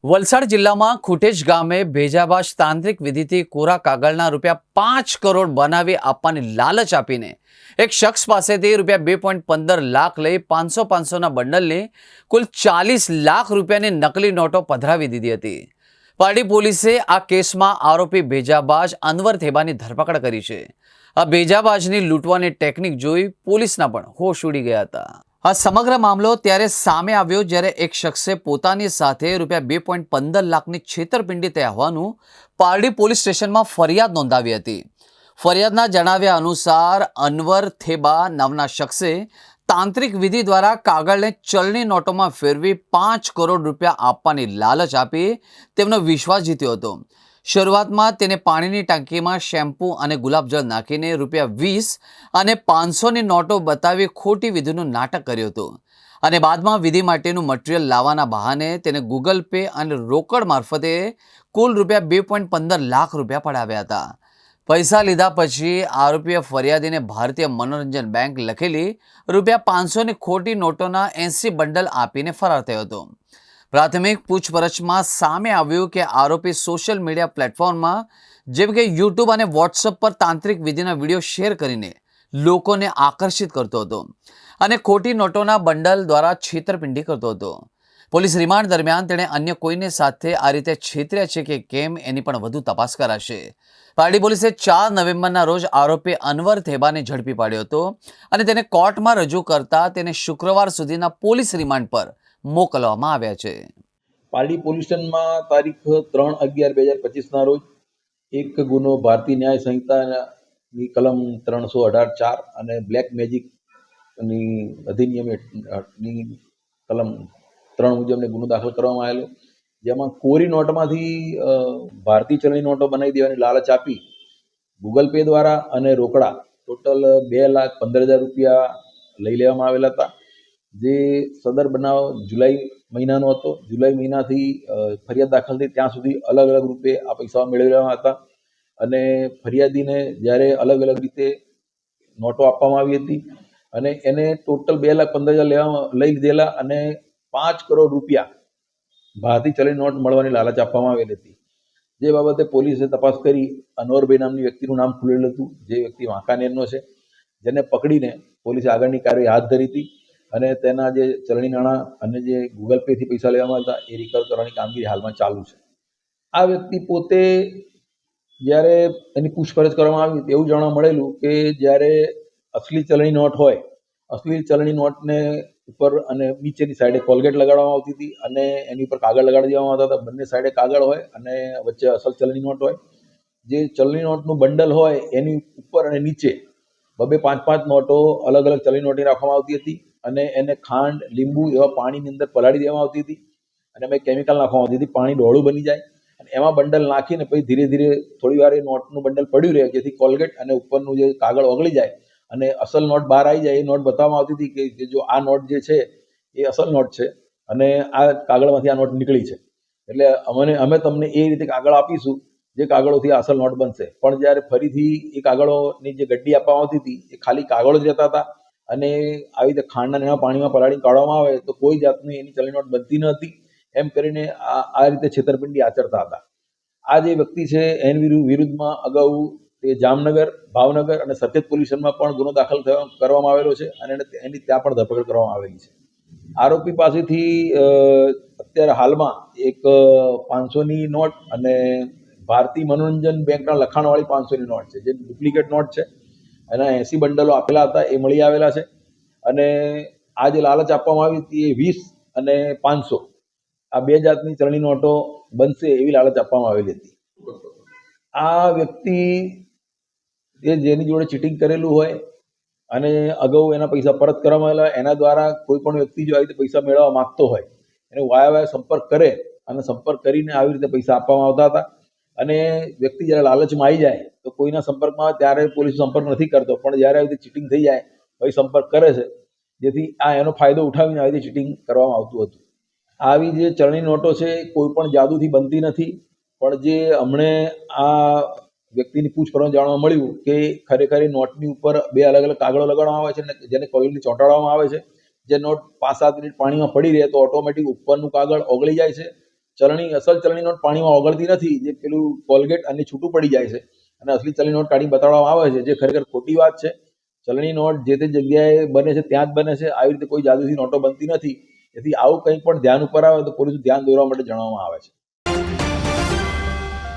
વલસાડ જિલ્લામાં ખૂટેજ ગામે ભેજાબાજ તાંત્રિક વિધિથી કોરા કાગળના ₹5 કરોડ બનાવી આપવાની લાલચ આપીને એક શખ્સ પાસેથી ₹2.15 લાખ લઈ 500-500ના બંડલની કુલ ₹40 લાખ રૂપિયાની નકલી નોટો પધરાવી દીધી હતી. પારડી પોલીસે આ કેસમાં આરોપી ભેજાબાજ અનવર થેબાની ધરપકડ કરી છે. આ ભેજાબાજની લૂંટવાની ટેકનિક જોઈ પોલીસના પણ હોશ ઉડી ગયા હતા. આ સમગ્ર મામલો ત્યારે સામે આવ્યો જ્યારે એક શખ્સે પોતાની સાથે ₹2.15 લાખની છેતરપિંડી થયા હોવાનું પારડી પોલીસ સ્ટેશનમાં ફરિયાદ નોંધાવી હતી. ફરિયાદના જણાવ્યા અનુસાર અનવર થેબા નામના શખ્સે તાંત્રિક વિધિ દ્વારા કાગળને ચલણી નોટોમાં ફેરવી ₹5 કરોડ આપવાની લાલચ આપી તેમનો વિશ્વાસ જીત્યો હતો. શરૂઆતમાં તેને પાણીની ટાંકીમાં શેમ્પૂ અને ગુલાબજળ નાખીને ₹20 અને 500ની નોટો બતાવી ખોટી વિધિનું નાટક કર્યું હતું અને બાદમાં વિધિ માટેનું મટીરિયલ લાવવાના બહાને તેને ગૂગલ પે અને રોકડ મારફતે કુલ ₹2.15 લાખ પડાવ્યા હતા. પૈસા લીધા પછી આરોપીએ ફરિયાદીને ભારતીય મનોરંજન બેંક લખેલી ₹500ની ખોટી નોટોના 80 બંડલ આપીને ફરાર થયો હતો. પ્રાથમિક પૂછપરછમાં સામે આવ્યું કે આરોપી સોશિયલ મીડિયા પ્લેટફોર્મમાં જેમ કે યુટ્યુબ અને વોટ્સઅપ પર તાંત્રિક વિધિના વિડીયો શેર કરીને લોકોને આકર્ષિત કરતો હતો અને ખોટી નોટોના બંડલ દ્વારા છેતરપિંડી કરતો હતો. પોલીસ રિમાન્ડ દરમિયાન તેણે અન્ય કોઈને સાથે આ રીતે છેતર્યા છે કે કેમ એની પણ વધુ તપાસ કરાશે. પારડી પોલીસે 4 નવેમ્બરના રોજ આરોપી અનવર થેબાને ઝડપી પાડ્યો હતો અને તેને કોર્ટમાં રજૂ કરતા તેને શુક્રવાર સુધીના પોલીસ રિમાન્ડ પર મોકલવામાં આવ્યા છે. પારડી પોલીસ સ્ટેશનમાં તારીખ 3/11/2025ના રોજ એક ગુનો ભારતીય ન્યાય સંહિતાની કલમ 318(4) અને બ્લેક મેજિકની અધિનિયમની કલમ 3 મુજબનો ગુનો દાખલ કરવામાં આવેલો, જેમાં કોરી નોટમાંથી ભારતીય ચલણી નોટો બનાવી દેવાની લાલચ આપી ગૂગલ પે દ્વારા અને રોકડા ટોટલ ₹2,15,000 લઈ લેવામાં આવેલા હતા. જે સદર બનાવ જુલાઈ મહિનાનો હતો. જુલાઈ મહિનાથી ફરિયાદ દાખલ થઈ ત્યાં સુધી અલગ અલગ રૂપે આ પૈસા મેળવેલા હતા અને ફરિયાદીને જ્યારે અલગ અલગ રીતે નોટો આપવામાં આવી હતી અને એને ટોટલ ₹2,15,000 લઈ લીધેલા અને ₹5 કરોડ ભારતીય ચલણી નોટ મળવાની લાલચ આપવામાં આવેલી હતી. જે બાબતે પોલીસે તપાસ કરી અનવરભાઈ નામની વ્યક્તિનું નામ ખુલેલું હતું, જે વ્યક્તિ વાંકાનેરનો છે, જેને પકડીને પોલીસે આગળની કાર્યવાહી હાથ ધરી હતી અને તેના જે ચલણી નાણાં અને જે ગૂગલ પેથી પૈસા લેવામાં હતા એ રિકવર કરવાની કામગીરી હાલમાં ચાલુ છે. આ વ્યક્તિ પોતે જ્યારે એની પૂછપરછ કરવામાં આવી એવું જાણવા મળેલું કે જ્યારે અસલી ચલણી નોટ હોય, અસલી ચલણી નોટને ઉપર અને નીચેની સાઈડે કોલગેટ લગાડવામાં આવતી હતી અને એની ઉપર કાગળ લગાડી દેવામાં આવતા હતા. બંને સાઈડે કાગળ હોય અને વચ્ચે અસલ ચલણી નોટ હોય. જે ચલણી નોટનું બંડલ હોય એની ઉપર અને નીચે 2-5 નોટો અલગ અલગ ચલણી નોટની રાખવામાં આવતી હતી અને એને ખાંડ, લીંબુ એવા પાણીની અંદર પલાળી દેવામાં આવતી હતી અને એમાં કેમિકલ નાખવામાં આવતી હતી. પાણી ડોળું બની જાય અને એમાં બંડલ નાખીને પછી ધીરે ધીરે થોડી વાર એ નોટનું બંડલ પડ્યું રહે, જેથી કોલગેટ અને ઉપરનું જે કાગળ ઓગળી જાય અને અસલ નોટ બહાર આવી જાય. એ નોટ બતાવવામાં આવતી હતી કે જો આ નોટ જે છે એ અસલ નોટ છે અને આ કાગળમાંથી આ નોટ નીકળી છે, એટલે અમે તમને એ રીતે કાગળ આપીશું જે કાગળોથી અસલ નોટ બનશે. પણ જ્યારે ફરીથી એ કાગળોની જે ગड्डी આપવામાં આવતી હતી એ ખાલી કાગળો જ રહેતા હતા અને આવી રીતે ખાંડના એના પાણીમાં પલાળીને કાઢવામાં આવે તો કોઈ જાતની એની ચલણી નોટ બનતી ન હતી. એમ કરીને આ રીતે છેતરપિંડી આચરતા હતા. આ જે વ્યક્તિ છે એની વિરુદ્ધમાં અગાઉ તે જામનગર, ભાવનગર અને સચેત પોલીસ સ્ટેશનમાં પણ ગુનો દાખલ કરવામાં આવેલો છે અને એની ત્યાં પણ ધરપકડ કરવામાં આવેલી છે. આરોપી પાસેથી અત્યારે હાલમાં એક 500ની નોટ અને ભારતીય મનોરંજન બેંકના લખાણવાળી 500ની નોટ છે, જે ડુપ્લિકેટ નોટ છે. એના 80 બંડલો આપેલા હતા એ મળી આવેલા છે અને આ જે લાલચ આપવામાં આવી હતી એ 20 અને 500 આ 2 જાતની ચલણી નોટો બનશે એવી લાલચ આપવામાં આવેલી હતી. આ વ્યક્તિ જેની જોડે ચીટિંગ કરેલું હોય અને અગાઉ એના પૈસા પરત કરવામાં આવેલા, એના દ્વારા કોઈ પણ વ્યક્તિ જો આવી રીતે પૈસા મેળવવા માંગતો હોય એને વાયા સંપર્ક કરે અને સંપર્ક કરીને આવી રીતે પૈસા આપવામાં આવતા હતા અને વ્યક્તિ જ્યારે લાલચમાં આવી જાય તો કોઈના સંપર્કમાં આવે ત્યારે પોલીસ સંપર્ક નથી કરતો, પણ જ્યારે આવી રીતે ચીટિંગ થઈ જાય પછી સંપર્ક કરે છે, જેથી આ એનો ફાયદો ઉઠાવીને આવી રીતે ચીટિંગ કરવામાં આવતું હતું. આવી જે ચલણી નોટો છે કોઈ પણ જાદુથી બનતી નથી, પણ જે હમણે આ વ્યક્તિની પૂછપરછ જાણવા મળ્યું કે ખરેખર નોટની ઉપર 2 અલગ અલગ કાગળો લગાડવામાં આવે છે અને જેને કોઈલથી ચોંટાડવામાં આવે છે. જે નોટ 5-7 મિનિટ પાણીમાં પડી રહે તો ઓટોમેટિક ઉપરનું કાગળ ઓગળી જાય છે અસલ ચલણી નોટ પાણીમાં ઓગળતી નથી, જે પેલું કોલગેટ અને છૂટું પડી જાય છે અને અસલી ચલણી નોટ કાઢી બતાવવામાં આવે છે, જે ખરેખર ખોટી વાત છે. ચલણી નોટ જે તે જગ્યાએ બને છે ત્યાં જ બને છે. આવી રીતે કોઈ જાદુથી નોટો બનતી નથી. તેથી આવું કંઈ પણ ધ્યાન ઉપર આવે તો પોલીસ ધ્યાન દોરવા માટે જણાવવામાં આવે છે.